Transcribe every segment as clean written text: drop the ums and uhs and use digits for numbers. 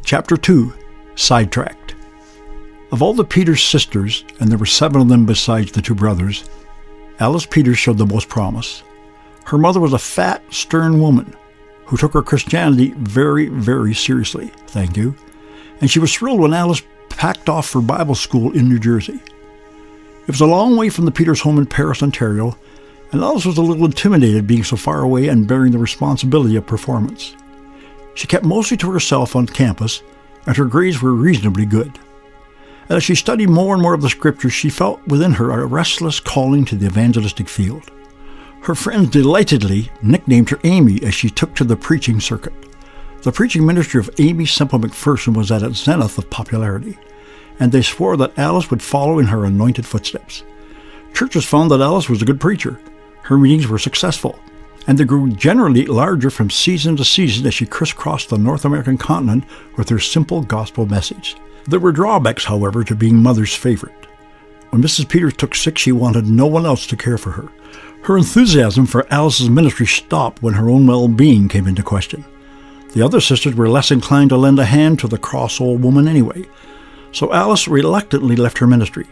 Chapter 2, Sidetracked. Of all the Peters sisters, and there were 7 of them besides the 2 brothers, Alice Peters showed the most promise. Her mother was a fat, stern woman who took her Christianity very, very seriously, thank you, and she was thrilled when Alice packed off for Bible school in New Jersey. It was a long way from the Peters' home in Paris, Ontario, and Alice was a little intimidated being so far away and bearing the responsibility of performance. She kept mostly to herself on campus, and her grades were reasonably good. And as she studied more and more of the scriptures, she felt within her a restless calling to the evangelistic field. Her friends delightedly nicknamed her Amy as she took to the preaching circuit. The preaching ministry of Amy Semple McPherson was at its zenith of popularity, and they swore that Alice would follow in her anointed footsteps. Churches found that Alice was a good preacher. Her meetings were successful, and they grew generally larger from season to season as she crisscrossed the North American continent with her simple gospel message. There were drawbacks, however, to being Mother's favorite. When Mrs. Peters took sick, she wanted no one else to care for her. Her enthusiasm for Alice's ministry stopped when her own well-being came into question. The other sisters were less inclined to lend a hand to the cross old woman anyway, so Alice reluctantly left her ministry.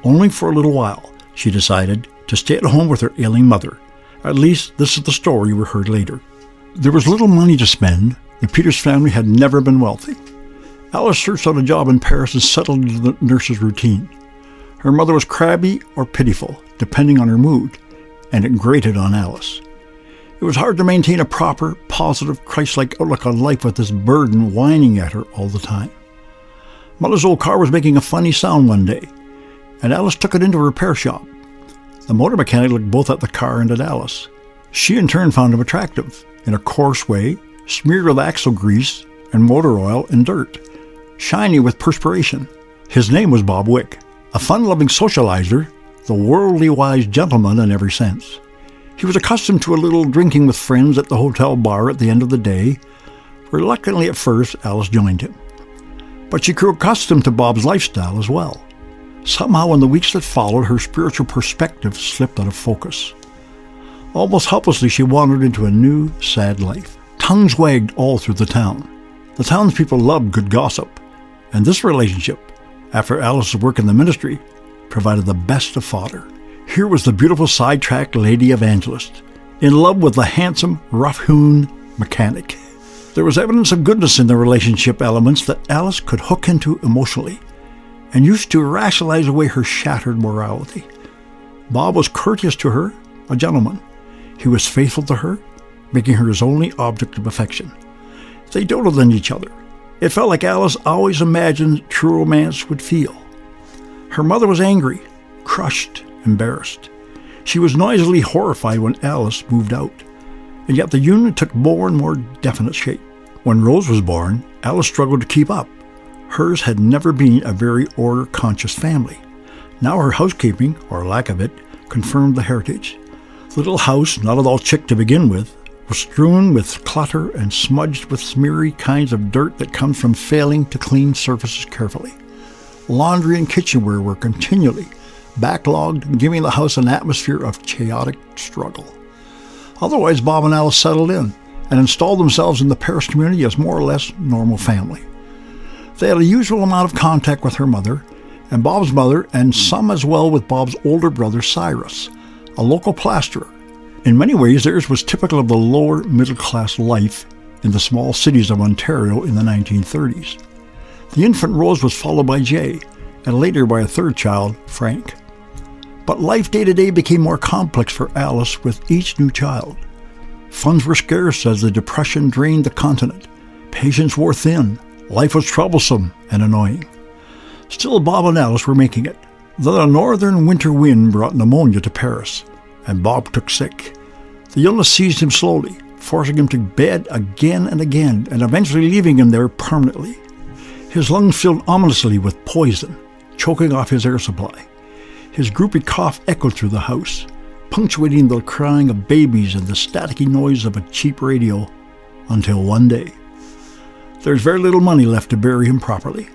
Only for a little while, she decided to stay at home with her ailing mother. At least, this is the story we heard later. There was little money to spend. The Peters family had never been wealthy. Alice searched out a job in Paris and settled into the nurse's routine. Her mother was crabby or pitiful, depending on her mood, and it grated on Alice. It was hard to maintain a proper, positive, Christ-like outlook on life with this burden whining at her all the time. Mother's old car was making a funny sound one day, and Alice took it into a repair shop. The motor mechanic looked both at the car and at Alice. She in turn found him attractive, in a coarse way, smeared with axle grease and motor oil and dirt, shiny with perspiration. His name was Bob Wick, a fun-loving socializer, the worldly-wise gentleman in every sense. He was accustomed to a little drinking with friends at the hotel bar at the end of the day. Reluctantly at first, Alice joined him. But she grew accustomed to Bob's lifestyle as well. Somehow in the weeks that followed, her spiritual perspective slipped out of focus. Almost helplessly, she wandered into a new, sad life. Tongues wagged all through the town. The townspeople loved good gossip, and this relationship, after Alice's work in the ministry, provided the best of fodder. Here was the beautiful sidetracked lady evangelist, in love with the handsome, rough-hewn mechanic. There was evidence of goodness in the relationship elements that Alice could hook into emotionally, and used to rationalize away her shattered morality. Bob was courteous to her, a gentleman. He was faithful to her, making her his only object of affection. They doted on each other. It felt like Alice always imagined true romance would feel. Her mother was angry, crushed, embarrassed. She was noisily horrified when Alice moved out, and yet the union took more and more definite shape. When Rose was born, Alice struggled to keep up. Hers had never been a very order-conscious family. Now her housekeeping, or lack of it, confirmed the heritage. The little house, not at all chic to begin with, was strewn with clutter and smudged with smeary kinds of dirt that comes from failing to clean surfaces carefully. Laundry and kitchenware were continually backlogged, giving the house an atmosphere of chaotic struggle. Otherwise, Bob and Alice settled in and installed themselves in the Paris community as more or less normal family. They had a usual amount of contact with her mother, and Bob's mother, and some as well with Bob's older brother Cyrus, a local plasterer. In many ways, theirs was typical of the lower middle-class life in the small cities of Ontario in the 1930s. The infant Rose was followed by Jay, and later by a third child, Frank. But life day-to-day became more complex for Alice with each new child. Funds were scarce as the Depression drained the continent. Patience wore thin. Life was troublesome and annoying. Still, Bob and Alice were making it. Then a northern winter wind brought pneumonia to Paris, and Bob took sick. The illness seized him slowly, forcing him to bed again and again, and eventually leaving him there permanently. His lungs filled ominously with poison, choking off his air supply. His groupy cough echoed through the house, punctuating the crying of babies and the staticky noise of a cheap radio, until one day. There was very little money left to bury him properly.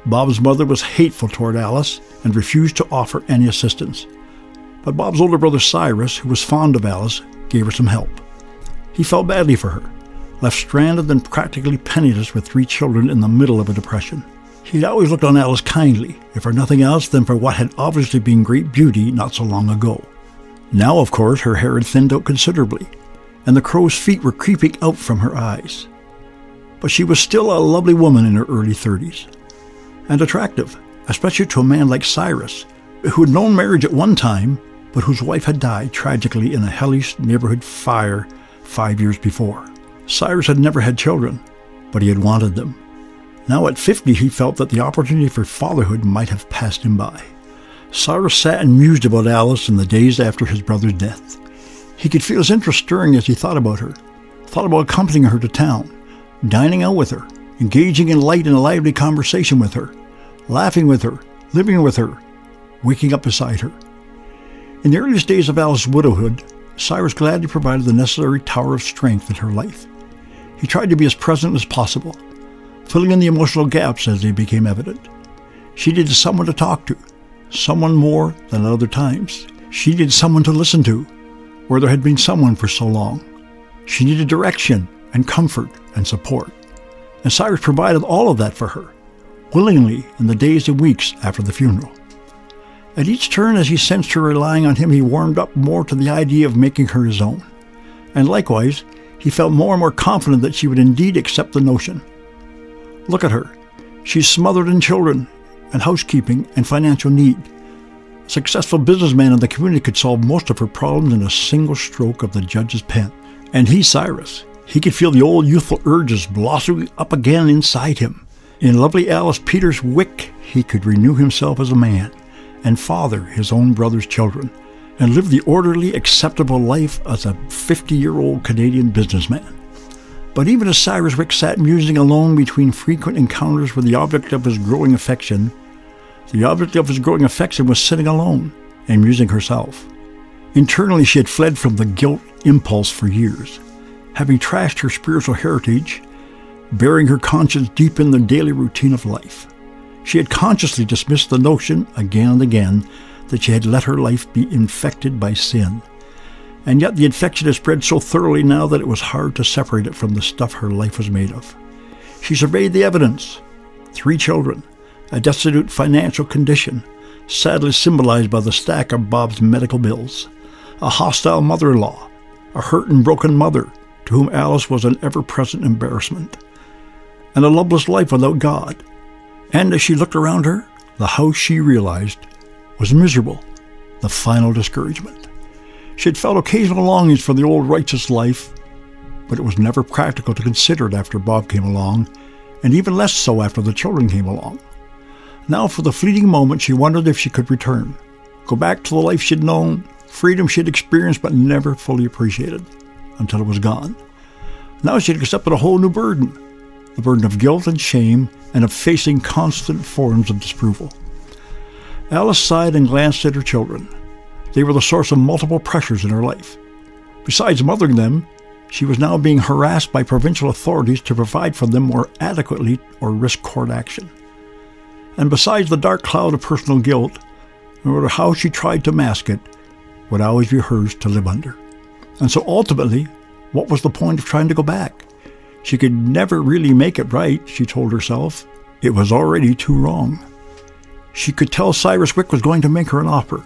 Bob's mother was hateful toward Alice and refused to offer any assistance. But Bob's older brother Cyrus, who was fond of Alice, gave her some help. He felt badly for her, left stranded and practically penniless with 3 children in the middle of a depression. He'd always looked on Alice kindly, if for nothing else than for what had obviously been great beauty not so long ago. Now, of course, her hair had thinned out considerably, and the crow's feet were creeping out from her eyes. But she was still a lovely woman in her early 30s, and attractive, especially to a man like Cyrus, who had known marriage at one time, but whose wife had died tragically in a hellish neighborhood fire 5 years before. Cyrus had never had children, but he had wanted them. Now at 50, he felt that the opportunity for fatherhood might have passed him by. Cyrus sat and mused about Alice in the days after his brother's death. He could feel his interest stirring as he thought about her, thought about accompanying her to town, dining out with her, engaging in light and lively conversation with her, laughing with her, living with her, waking up beside her. In the earliest days of Alice's widowhood, Cyrus gladly provided the necessary tower of strength in her life. He tried to be as present as possible, filling in the emotional gaps as they became evident. She needed someone to talk to, someone more than at other times. She needed someone to listen to, where there had been someone for so long. She needed direction and comfort and support. And Cyrus provided all of that for her, willingly in the days and weeks after the funeral. At each turn, as he sensed her relying on him, he warmed up more to the idea of making her his own. And likewise, he felt more and more confident that she would indeed accept the notion. Look at her. She's smothered in children and housekeeping and financial need. A successful businessman in the community could solve most of her problems in a single stroke of the judge's pen. And he, Cyrus, he could feel the old youthful urges blossoming up again inside him. In lovely Alice Peters' Wick, he could renew himself as a man and father his own brother's children, and live the orderly, acceptable life as a 50-year-old Canadian businessman. But even as Cyrus Wick sat musing alone between frequent encounters with the object of his growing affection, the object of his growing affection was sitting alone and musing herself. Internally, she had fled from the guilt impulse for years, having trashed her spiritual heritage, burying her conscience deep in the daily routine of life. She had consciously dismissed the notion, again and again, that she had let her life be infected by sin. And yet the infection had spread so thoroughly now that it was hard to separate it from the stuff her life was made of. She surveyed the evidence. 3 children, a destitute financial condition, sadly symbolized by the stack of Bob's medical bills, a hostile mother-in-law, a hurt and broken mother to whom Alice was an ever-present embarrassment, and a loveless life without God. And as she looked around her, the house, she realized, was miserable, the final discouragement. She had felt occasional longings for the old righteous life, but it was never practical to consider it after Bob came along, and even less so after the children came along. Now, for the fleeting moment, she wondered if she could return, go back to the life she'd known, freedom she'd experienced but never fully appreciated, until it was gone. Now she had accepted a whole new burden, the burden of guilt and shame, and of facing constant forms of disapproval. Alice sighed and glanced at her children. They were the source of multiple pressures in her life. Besides mothering them, she was now being harassed by provincial authorities to provide for them more adequately or risk court action. And besides the dark cloud of personal guilt, no matter how she tried to mask it, would always be hers to live under. And so ultimately, what was the point of trying to go back? She could never really make it right, she told herself. It was already too wrong. She could tell Cyrus Wick was going to make her an offer.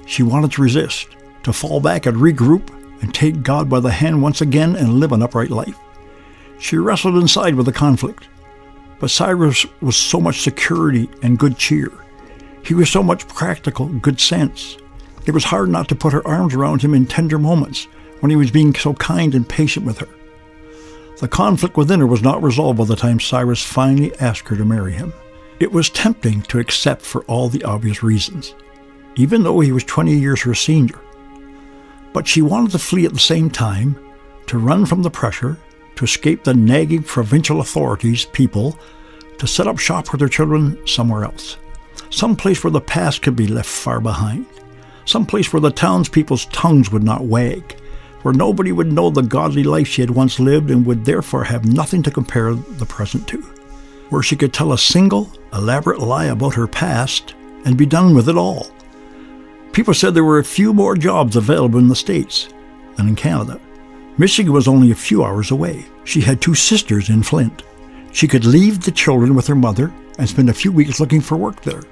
She wanted to resist, to fall back and regroup and take God by the hand once again and live an upright life. She wrestled inside with the conflict. But Cyrus was so much security and good cheer. He was so much practical good sense. It was hard not to put her arms around him in tender moments when he was being so kind and patient with her. The conflict within her was not resolved by the time Cyrus finally asked her to marry him. It was tempting to accept for all the obvious reasons, even though he was 20 years her senior. But she wanted to flee at the same time, to run from the pressure, to escape the nagging provincial authorities, people, to set up shop with their children somewhere else. Some place where the past could be left far behind. Some place where the townspeople's tongues would not wag, where nobody would know the godly life she had once lived and would therefore have nothing to compare the present to. Where she could tell a single, elaborate lie about her past and be done with it all. People said there were a few more jobs available in the States than in Canada, Michigan was only a few hours away. She had 2 sisters in Flint. She could leave the children with her mother and spend a few weeks looking for work there.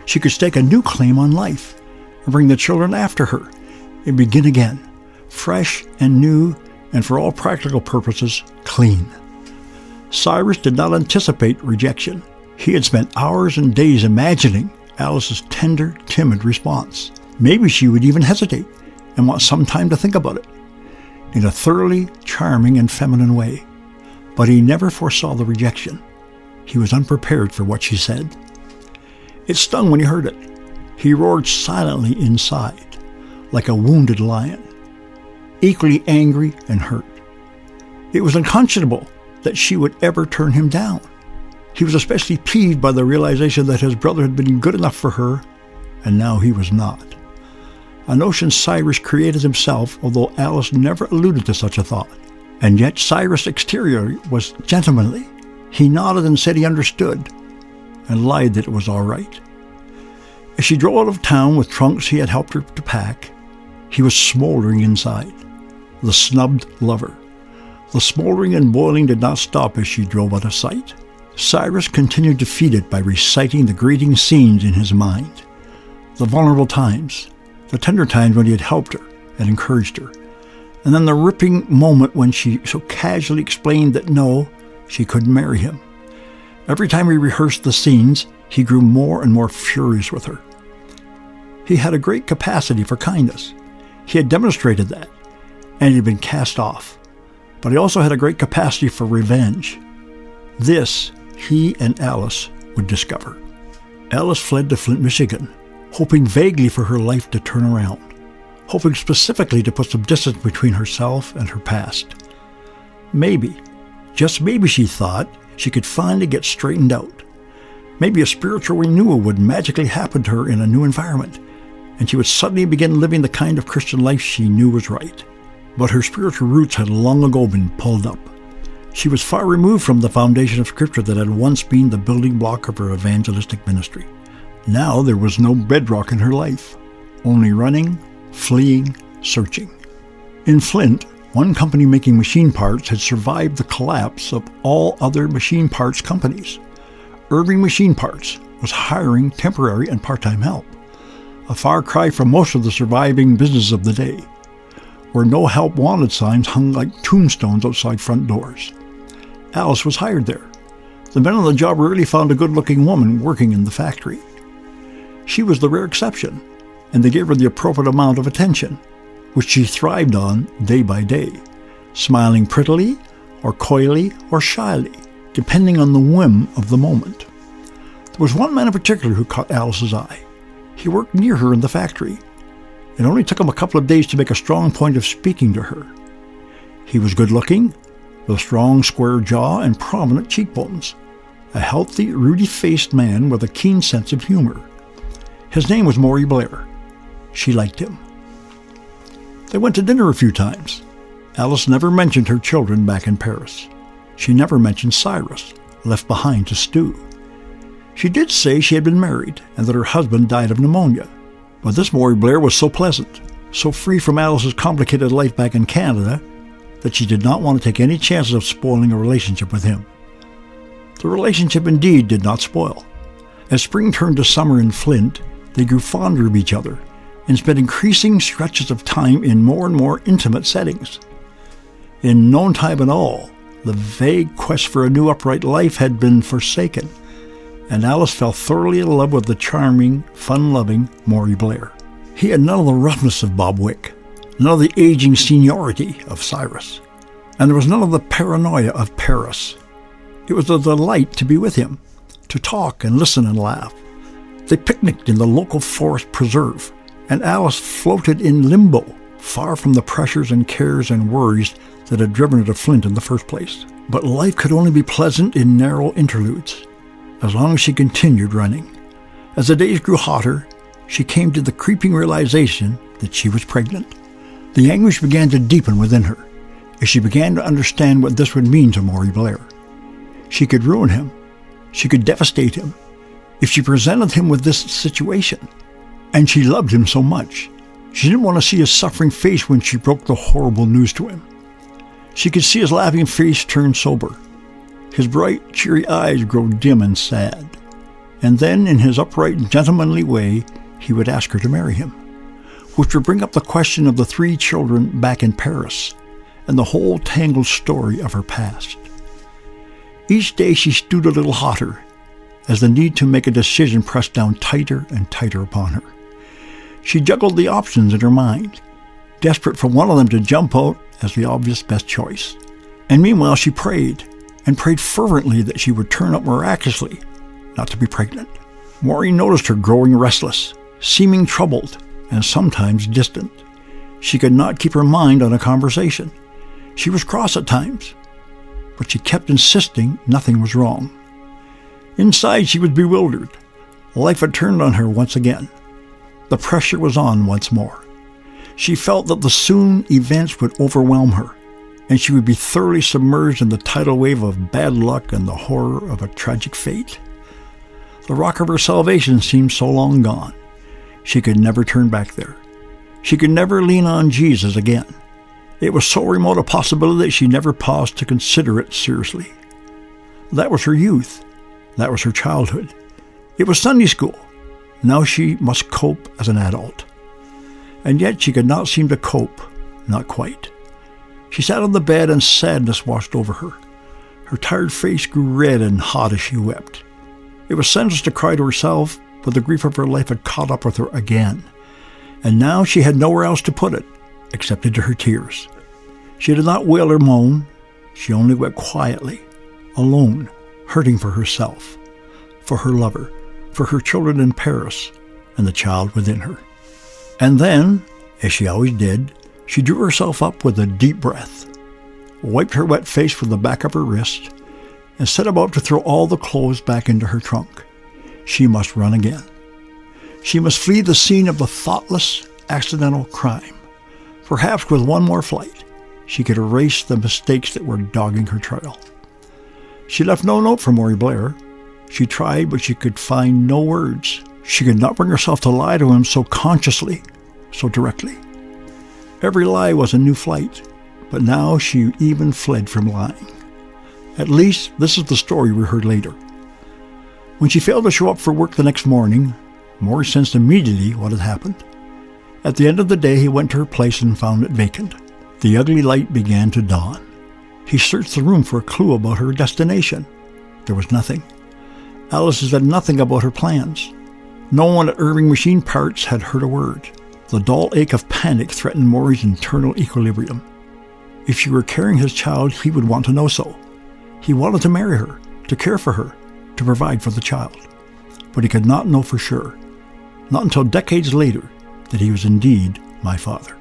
She could stake a new claim on life and bring the children after her and begin again, fresh and new, and for all practical purposes, clean. Cyrus did not anticipate rejection. He had spent hours and days imagining Alice's tender, timid response. Maybe she would even hesitate and want some time to think about it, in a thoroughly charming and feminine way. But he never foresaw the rejection. He was unprepared for what she said. It stung when he heard it. He roared silently inside, like a wounded lion, equally angry and hurt. It was unconscionable that she would ever turn him down. He was especially peeved by the realization that his brother had been good enough for her, and now he was not. A notion Cyrus created himself, although Alice never alluded to such a thought. And yet Cyrus' exterior was gentlemanly. He nodded and said he understood, and lied that it was all right. As she drove out of town with trunks he had helped her to pack, he was smoldering inside, the snubbed lover. The smoldering and boiling did not stop as she drove out of sight. Cyrus continued to feed it by reciting the grating scenes in his mind, the vulnerable times, the tender times when he had helped her and encouraged her, and then the ripping moment when she so casually explained that no, she couldn't marry him. Every time he rehearsed the scenes, he grew more and more furious with her. He had a great capacity for kindness. He had demonstrated that, and he had been cast off. But he also had a great capacity for revenge. This he and Alice would discover. Alice fled to Flint, Michigan, hoping vaguely for her life to turn around, hoping specifically to put some distance between herself and her past. Maybe, just maybe, she thought, she could finally get straightened out. Maybe a spiritual renewal would magically happen to her in a new environment, and she would suddenly begin living the kind of Christian life she knew was right. But her spiritual roots had long ago been pulled up. She was far removed from the foundation of Scripture that had once been the building block of her evangelistic ministry. Now there was no bedrock in her life, only running, fleeing, searching. In Flint, one company making machine parts had survived the collapse of all other machine parts companies. Irving Machine Parts was hiring temporary and part-time help, a far cry from most of the surviving businesses of the day, where no help wanted signs hung like tombstones outside front doors. Alice was hired there. The men on the job rarely found a good-looking woman working in the factory. She was the rare exception, and they gave her the appropriate amount of attention, which she thrived on day by day, smiling prettily or coyly or shyly, depending on the whim of the moment. There was one man in particular who caught Alice's eye. He worked near her in the factory. It only took him a couple of days to make a strong point of speaking to her. He was good-looking, with a strong square jaw and prominent cheekbones, a healthy, ruddy-faced man with a keen sense of humor. His name was Maury Blair. She liked him. They went to dinner a few times. Alice never mentioned her children back in Paris. She never mentioned Cyrus, left behind to stew. She did say she had been married and that her husband died of pneumonia. But this Maury Blair was so pleasant, so free from Alice's complicated life back in Canada, that she did not want to take any chances of spoiling a relationship with him. The relationship indeed did not spoil. As spring turned to summer in Flint, they grew fonder of each other and spent increasing stretches of time in more and more intimate settings. In no time at all, the vague quest for a new upright life had been forsaken, and Alice fell thoroughly in love with the charming, fun-loving Maury Blair. He had none of the roughness of Bob Wick, none of the aging seniority of Cyrus, and there was none of the paranoia of Paris. It was a delight to be with him, to talk and listen and laugh. They picnicked in the local forest preserve, and Alice floated in limbo, far from the pressures and cares and worries that had driven her to Flint in the first place. But life could only be pleasant in narrow interludes, as long as she continued running. As the days grew hotter, she came to the creeping realization that she was pregnant. The anguish began to deepen within her as she began to understand what this would mean to Maury Blair. She could ruin him. She could devastate him if she presented him with this situation. And she loved him so much. She didn't want to see his suffering face when she broke the horrible news to him. She could see his laughing face turn sober, his bright, cheery eyes grow dim and sad. And then, in his upright, gentlemanly way, he would ask her to marry him, which would bring up the question of the 3 children back in Paris and the whole tangled story of her past. Each day she stewed a little hotter, as the need to make a decision pressed down tighter and tighter upon her. She juggled the options in her mind, desperate for one of them to jump out as the obvious best choice. And meanwhile she prayed, and prayed fervently that she would turn up miraculously, not to be pregnant. Maury noticed her growing restless, seeming troubled, and sometimes distant. She could not keep her mind on a conversation. She was cross at times, but she kept insisting nothing was wrong. Inside she was bewildered. Life had turned on her once again. The pressure was on once more. She felt that the soon events would overwhelm her, and she would be thoroughly submerged in the tidal wave of bad luck and the horror of a tragic fate. The rock of her salvation seemed so long gone. She could never turn back there. She could never lean on Jesus again. It was so remote a possibility that she never paused to consider it seriously. That was her youth. That was her childhood. It was Sunday school. Now she must cope as an adult. And yet she could not seem to cope, not quite. She sat on the bed and sadness washed over her. Her tired face grew red and hot as she wept. It was senseless to cry to herself, but the grief of her life had caught up with her again. And now she had nowhere else to put it, except into her tears. She did not wail or moan. She only wept quietly, alone, hurting for herself, for her lover, for her children in Paris, and the child within her. And then, as she always did, she drew herself up with a deep breath, wiped her wet face with the back of her wrist, and set about to throw all the clothes back into her trunk. She must run again. She must flee the scene of the thoughtless, accidental crime. Perhaps with one more flight, she could erase the mistakes that were dogging her trail. She left no note for Maury Blair. She tried, but she could find no words. She could not bring herself to lie to him so consciously, so directly. Every lie was a new flight, but now she even fled from lying. At least, this is the story we heard later. When she failed to show up for work the next morning, Maury sensed immediately what had happened. At the end of the day, he went to her place and found it vacant. The ugly light began to dawn. He searched the room for a clue about her destination. There was nothing. Alice said nothing about her plans. No one at Irving Machine Parts had heard a word. The dull ache of panic threatened Maury's internal equilibrium. If she were carrying his child, he would want to know so. He wanted to marry her, to care for her, to provide for the child. But he could not know for sure, not until decades later, that he was indeed my father.